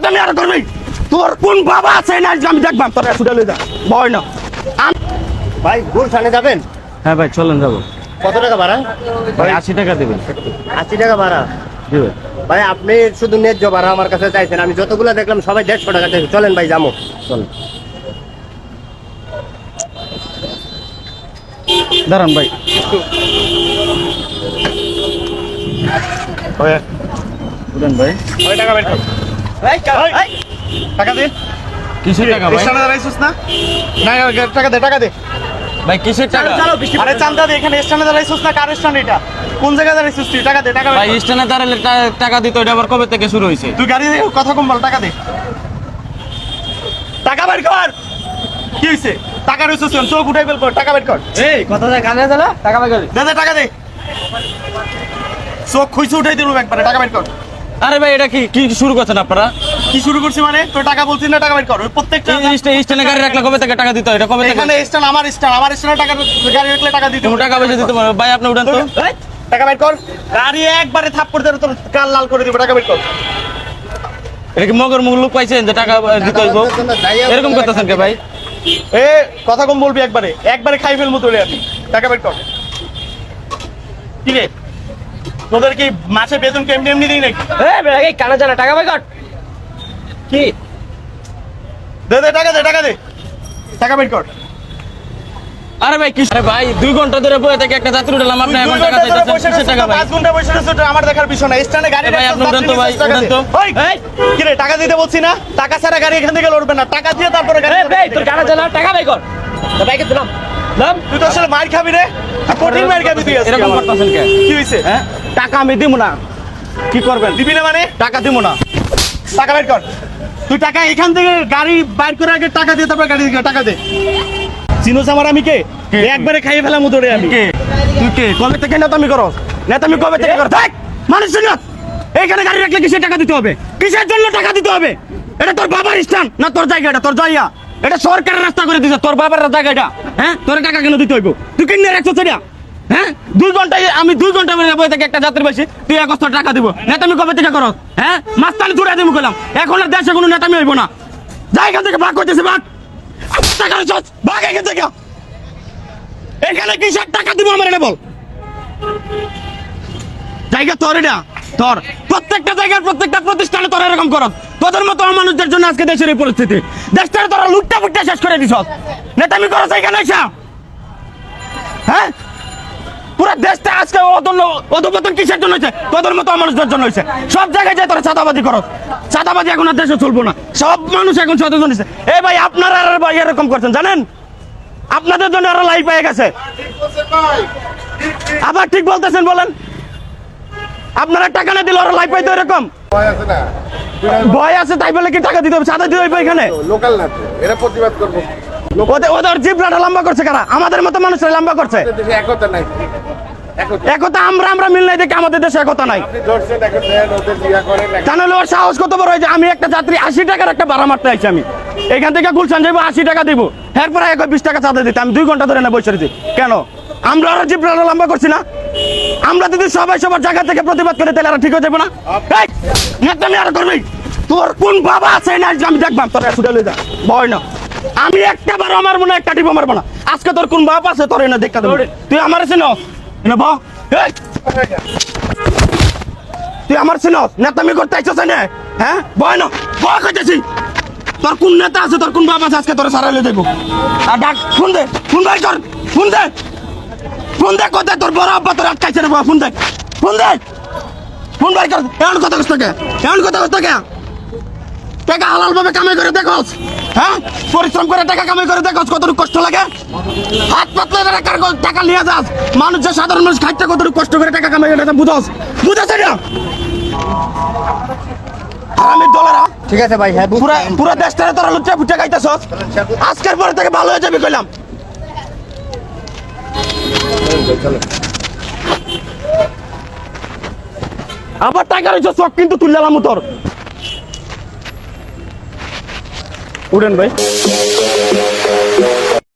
তুমি আর করবি তোর কোন বাবা আছে না আমি দেখবাম তোর ছুটে লই যা ভয় না ভাই গুলশানে যাবেন? হ্যাঁ ভাই চলেন যাবো। কত টাকা ভাড়া? ভাই 80 টাকা দেবেন। 80 টাকা ভাড়া দেবেন ভাই। আপনি শুধু ন্যায্য ভাড়া আমার কাছে চাইছেন, আমি যতগুলো দেখলাম সবাই 150 টাকা চাইছে। চলেন ভাই যাবো, চলেন। দাঁড়ান ভাই। উঠেন ভাই। টাকা বের কর। টাকা দে। কিসের টাকা ভাই? স্টেশনে দাঁড়াইছিস না? না টাকা দে, টাকা দে ভাই কিসের টাকা? আরে চান্দা দে। এখানে স্টেশনে দাঁড়াইছিস না? কার স্টেশন এটা? কোন জায়গায় দাঁড়াইছিস তুই? টাকা দে, টাকা বের ভাই কর। স্টেশনে দাঁড়ালে টাকা দিতে ওইটা আবার কবে থেকে শুরু হয়েছে? তুই গাড়ি দে, কথা কম বল, টাকা দে। টাকা বের কর। কি হইছে? টাকা রইছিস কেন? চোখ উঠাই বের কর, টাকা বের কর। এই কথা যায় কানে জানা টাকা ভাই দে দে, টাকা দে। চোখ খুইছে উঠাই দিলুম একবারে, টাকা বের কর। আরে ভাই এটা কি কি শুরু করছেন আপনারা? কি শুরু করছি মানে? তোর টাকা বলছিস না, টাকা বের কর। ওই প্রত্যেকটা স্টেশনে গাড়ি রাখলে কবে থেকে টাকা দিতে হয়? এটা কবে থেকে? এখানে স্ট্যান্ড আমার স্ট্যান্ড, আমার স্ট্যান্ডে টাকা গাড়ি রাখলে টাকা দিতে তুমি হবে। টাকা পয়সা দিতে পারো ভাই, আপনি উঠেন তো। এই, টাকা বের কর। গাড়ি একবারে থাপ্পড় দিয়ে তোর কাল লাল করে দিব, টাকা বের কর। এটা কি মগর মুখ লোক পাইছেন যে টাকা দিতে হইব? এরকম করতেছেন কে ভাই? এ কথা কম বলবি, একবারে একবারে খাই ফেলবো তোলে আমি। টাকা বের কর। কি রে, তোদের কি মাসে বেতন কেমনি এমনি দিই নাকি? এই কানে জানা টাকা ভাই কর। কি? দে দে, টাকা দে, টাকা দে, টাকা বের কর। আরে ভাই কি? আরে ভাই 2 ঘন্টা ধরে বসে থেকে একটা যাত্রী উঠলাম, আপনি এখন টাকা চাইতেছেন কিসের টাকা ভাই? 5 ঘন্টা বসে রয়েছে, ওটা আমার দেখার বিষয় না। স্ট্যান্ডে গাড়ি ভাই, আপনি উঠেন তো ভাই, উঠেন তো। এই কি রে, টাকা দিতে বলছি না? টাকা ছাড়া গাড়ি এখান থেকে লড়বে না। টাকা দিয়ে তারপরে গাড়ি। তোর কানে জানা টাকা ভাই কর। তো ভাইকে দিলাম। নাম তুই তো আসলে মার খাবি রে, কঠিন মার খাবি তুই আজকে। এরকম করতেছেন কে? কি হইছে? হ্যাঁ টাকা আমি দিব না কি করবেন দিবি না মানে? টাকা দিব না টাকা বের কর। তুই টাকা এখান থেকে গাড়ি বাইর করে আগে টাকা দিয়ে তারপর গাড়ি দিকে টাকা দে। চিনোস আমার আমি কে? একবারে খাইয়ে ফেলাম ধরে আমি। কে তুই কে কবে থেকে নেতামি করস নেতামি কবে থেকে করস দেখ মানুষ না এইখানে গাড়ি রাখলে কিসের টাকা দিতে হবে কিসের জন্য টাকা দিতে হবে এটা তোর বাবার স্থান না তোর জায়গা এটা তোর জায়গা এটা সরকারের রাস্তা করে দিছে তোর বাবার জায়গা এটা হ্যাঁ তোর টাকা কেন দিতে হইব তুই কিনে রাখছো সেটা হ্যাঁ 2 ঘন্টায় আমি 2 ঘন্টা বসে থেকে একটা যাত্রী বেশি তুই 100 টাকা দিব নেতামি কবে থেকে করস হ্যাঁ মাস্তানি তুলে দিব কইলাম এখন আর দেশে কোনো নেতামি হইব না জায়গা থেকে ভাগ করতেছে ভাগ টাকা রইছস ভাগ এখান থেকে এখানে কিসের টাকা দিব আমার এটা বল জায়গা তোর এটা তোর প্রত্যেকটা জায়গার প্রত্যেকটা প্রতিষ্ঠানে তোর এরকম করত তোদের মতো মানুষদের জন্য আজকে দেশের এই পরিস্থিতি দেশটারে তোরা লুটটা ফুটটা শেষ করে দিছ নেতামি করছ এখানে এসে হ্যাঁ পুরো দেশটা আজকে অধপতন কিসের জন্য হয়েছে তোদের মতো মানুষদের জন্য হয়েছে সব জায়গায় যায় তোরা চাঁদাবাজি করো চাঁদাবাজি এখন আর দেশে চলবো না সব মানুষ এখন সচেতন হয়েছে এই ভাই আপনারা আর ভাই এরকম করছেন জানেন আপনাদের জন্য আরো লাইফ পেয়ে গেছে আবার ঠিক বলতেছেন বলেন আপনারা টাকা না দিলে ওরা লাইফ পাইতো এরকম ভয় আছে তাই বলে কি টাকা দিতে হবে চাঁদা দিতে হবে এখানে লোকাল না তো এরা প্রতিবাদ করবো ওদের জিবলাটা লম্বা করছে কারা আমাদের মতো মানুষরা লম্বা করছে দেশে একতা নাই একতা আমরা মিল নাই দেখে আমাদের দেশে একতা নাই আপনি ধরছেন এখন দেন ওদের বিয়া করেন তাহলে ওর সাহস কত বড় হয়েছে আমি একটা যাত্রী 80 টাকার একটা ভাড়া মারতে আইছি আমি এখান থেকে গুলশান যাবো 80 টাকা দিব এরপরে 20 টাকা চাঁদা দিতে আমি 2 ঘন্টা ধরে না বসে রয়েছি কেন আমরা ওরা জিবলাটা লম্বা করছি না আমরা যদি সবাই সবার জায়গা থেকে প্রতিবাদ করে তাহলে আর ঠিক হয়ে যাবে না নেতামি আর করবি তোর কোন বাবা আছে না আমি দেখবাম তোর ছুটে লই যা ভয় না আমি একটা বার আমার মনে একটা টিপ মারবো না আজকে তোর কোন বাপ আছে তোর এনে দেখা দেবো তুই আমার চিনস এনে ব তুই আমার চিনস নেতামি করতে আইছস না হ্যাঁ ভয় না ভয় করতেছি তোর কোন নেতা আছে তোর কোন বাপ আছে আজকে তোর সারাইলে দেবো আর ডাক ফোন দে ফোন বাই কর ফোন দে ফোন দে কোথায় তোর বড় আব্বা তোর আটকাইছে রে ফোন দে ফোন দে ফোন বাই কর এমন কথা কষ্ট কে এমন কথা কষ্ট কে টাকা হালাল ভাবে কামাই করে দেখোস হ্যাঁ পরিশ্রম করে টাকা কামাই করে দেখোস কতটুকু কষ্ট লাগে হাত পাতলে টাকা নিয়ে যাস মানুষ যে সাধারণ মানুষ খাইতে কতটুকু কষ্ট করে টাকা কামাই করে বুঝোস বুঝাস না হারামির দলেরা ঠিক আছে ভাই। হ্যাঁ পুরো দেশটারে তোরা লুচ্চা ফুটে খাইতেছস আজকের পরে থেকে ভালো হয়ে যাবে কইলাম আবার টাকা রয়েছে চোখ কিন্তু তুললাম তোর উঠেন ভাই